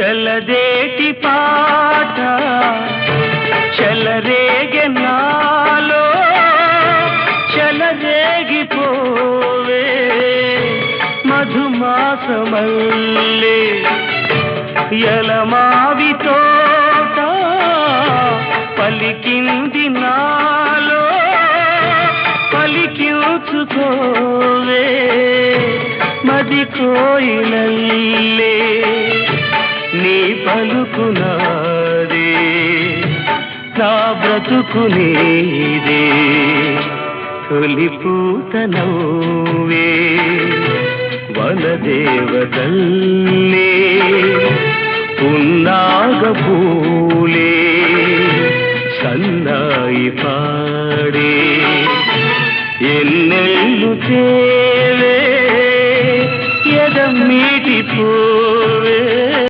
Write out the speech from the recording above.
ఎలదేటి పాట చెలరేగె నాలో చెలరేగిపోవే మధుమాసమల్లే ఎలమావి తోట పలికింది నాలో పలికించుకోవే మది కోయిలల్లే నీ పలుకునాదే నా బ్రతుకు నీదే తొలి పూత నవ్వే వనదేవతల్లే పున్నాగ పూలే సన్నాయి పాడే ఎన్నెల్లు